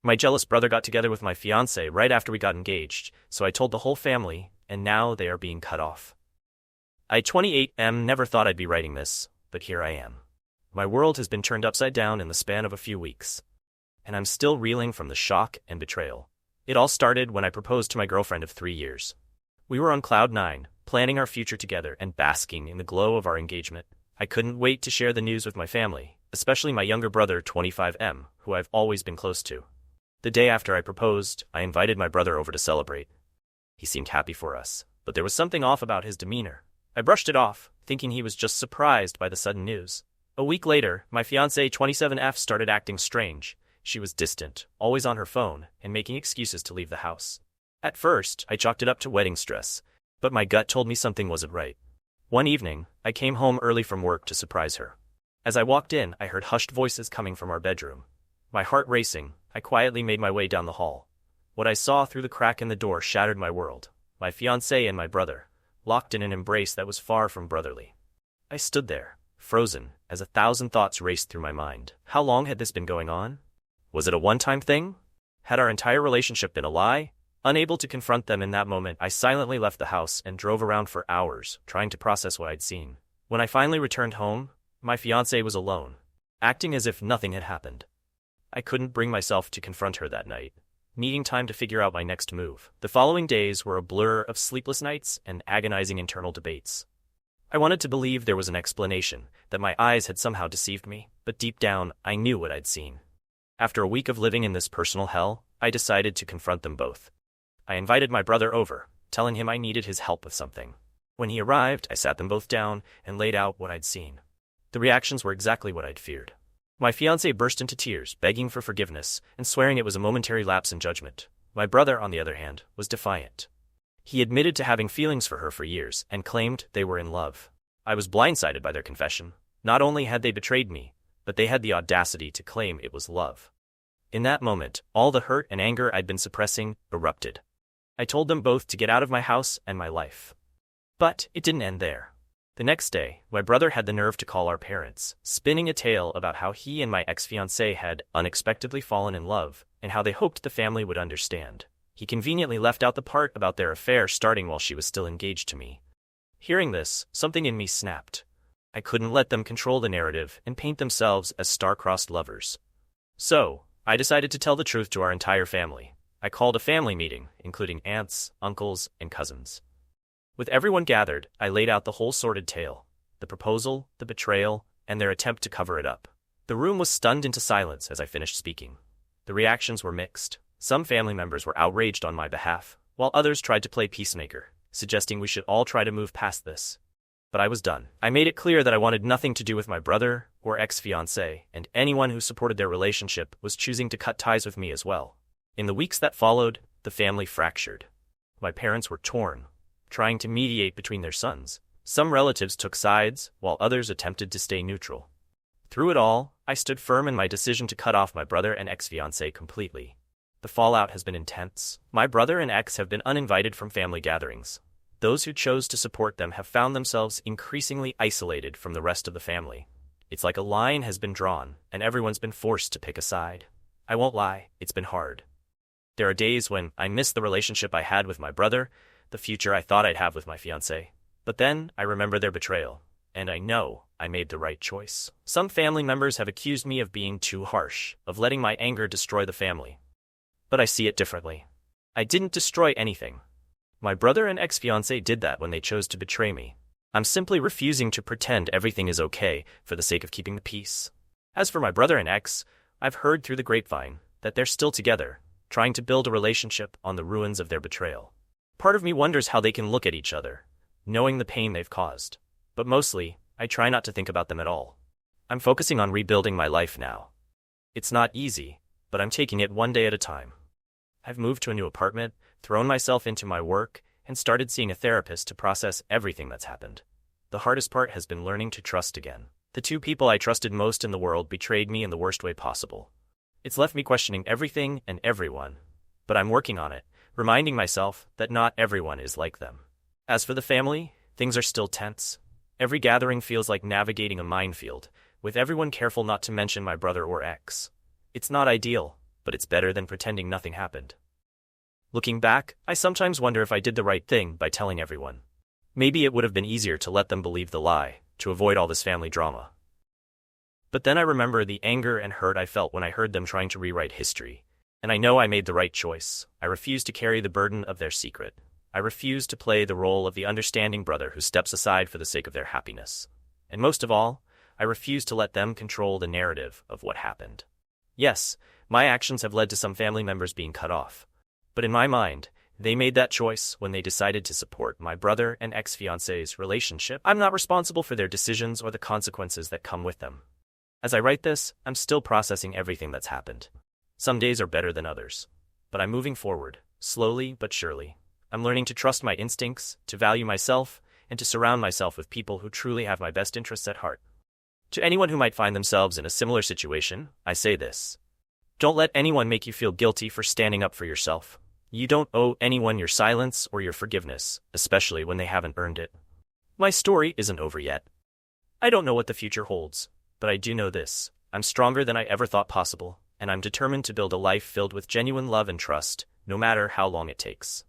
My jealous brother got together with my fiance right after we got engaged, so I told the whole family, and now they are being cut off. I, 28M, never thought I'd be writing this, but here I am. My world has been turned upside down in the span of a few weeks, and I'm still reeling from the shock and betrayal. It all started when I proposed to my girlfriend of 3 years. We were on cloud 9, planning our future together and basking in the glow of our engagement. I couldn't wait to share the news with my family, especially my younger brother, 25M, who I've always been close to. The day after I proposed, I invited my brother over to celebrate. He seemed happy for us, but there was something off about his demeanor. I brushed it off, thinking he was just surprised by the sudden news. A week later, my fiancée, 27F, started acting strange. She was distant, always on her phone, and making excuses to leave the house. At first, I chalked it up to wedding stress, but my gut told me something wasn't right. One evening, I came home early from work to surprise her. As I walked in, I heard hushed voices coming from our bedroom. My heart racing, I quietly made my way down the hall. What I saw through the crack in the door shattered my world. My fiancé and my brother, locked in an embrace that was far from brotherly. I stood there, frozen, as 1,000 thoughts raced through my mind. How long had this been going on? Was it a one-time thing? Had our entire relationship been a lie? Unable to confront them in that moment, I silently left the house and drove around for hours, trying to process what I'd seen. When I finally returned home, my fiancé was alone, acting as if nothing had happened. I couldn't bring myself to confront her that night, needing time to figure out my next move. The following days were a blur of sleepless nights and agonizing internal debates. I wanted to believe there was an explanation, that my eyes had somehow deceived me, but deep down, I knew what I'd seen. After a week of living in this personal hell, I decided to confront them both. I invited my brother over, telling him I needed his help with something. When he arrived, I sat them both down and laid out what I'd seen. The reactions were exactly what I'd feared. My fiancé burst into tears, begging for forgiveness and swearing it was a momentary lapse in judgment. My brother, on the other hand, was defiant. He admitted to having feelings for her for years and claimed they were in love. I was blindsided by their confession. Not only had they betrayed me, but they had the audacity to claim it was love. In that moment, all the hurt and anger I'd been suppressing erupted. I told them both to get out of my house and my life. But it didn't end there. The next day, my brother had the nerve to call our parents, spinning a tale about how he and my ex-fiancée had unexpectedly fallen in love, and how they hoped the family would understand. He conveniently left out the part about their affair starting while she was still engaged to me. Hearing this, something in me snapped. I couldn't let them control the narrative and paint themselves as star-crossed lovers. So, I decided to tell the truth to our entire family. I called a family meeting, including aunts, uncles, and cousins. With everyone gathered, I laid out the whole sordid tale, the proposal, the betrayal, and their attempt to cover it up. The room was stunned into silence as I finished speaking. The reactions were mixed. Some family members were outraged on my behalf, while others tried to play peacemaker, suggesting we should all try to move past this. But I was done. I made it clear that I wanted nothing to do with my brother or ex-fiancé, and anyone who supported their relationship was choosing to cut ties with me as well. In the weeks that followed, the family fractured. My parents were torn, trying to mediate between their sons. Some relatives took sides, while others attempted to stay neutral. Through it all, I stood firm in my decision to cut off my brother and ex-fiancé completely. The fallout has been intense. My brother and ex have been uninvited from family gatherings. Those who chose to support them have found themselves increasingly isolated from the rest of the family. It's like a line has been drawn, and everyone's been forced to pick a side. I won't lie, it's been hard. There are days when I miss the relationship I had with my brother, the future I thought I'd have with my fiancé. But then, I remember their betrayal, and I know I made the right choice. Some family members have accused me of being too harsh, of letting my anger destroy the family. But I see it differently. I didn't destroy anything. My brother and ex-fiancé did that when they chose to betray me. I'm simply refusing to pretend everything is okay for the sake of keeping the peace. As for my brother and ex, I've heard through the grapevine that they're still together, trying to build a relationship on the ruins of their betrayal. Part of me wonders how they can look at each other, knowing the pain they've caused. But mostly, I try not to think about them at all. I'm focusing on rebuilding my life now. It's not easy, but I'm taking it one day at a time. I've moved to a new apartment, thrown myself into my work, and started seeing a therapist to process everything that's happened. The hardest part has been learning to trust again. The two people I trusted most in the world betrayed me in the worst way possible. It's left me questioning everything and everyone, but I'm working on it, reminding myself that not everyone is like them. As for the family, things are still tense. Every gathering feels like navigating a minefield, with everyone careful not to mention my brother or ex. It's not ideal, but it's better than pretending nothing happened. Looking back, I sometimes wonder if I did the right thing by telling everyone. Maybe it would have been easier to let them believe the lie, to avoid all this family drama. But then I remember the anger and hurt I felt when I heard them trying to rewrite history. And I know I made the right choice. I refused to carry the burden of their secret. I refused to play the role of the understanding brother who steps aside for the sake of their happiness. And most of all, I refused to let them control the narrative of what happened. Yes, my actions have led to some family members being cut off. But in my mind, they made that choice when they decided to support my brother and ex-fiance's relationship. I'm not responsible for their decisions or the consequences that come with them. As I write this, I'm still processing everything that's happened. Some days are better than others. But I'm moving forward, slowly but surely. I'm learning to trust my instincts, to value myself, and to surround myself with people who truly have my best interests at heart. To anyone who might find themselves in a similar situation, I say this. Don't let anyone make you feel guilty for standing up for yourself. You don't owe anyone your silence or your forgiveness, especially when they haven't earned it. My story isn't over yet. I don't know what the future holds, but I do know this. I'm stronger than I ever thought possible, and I'm determined to build a life filled with genuine love and trust, no matter how long it takes.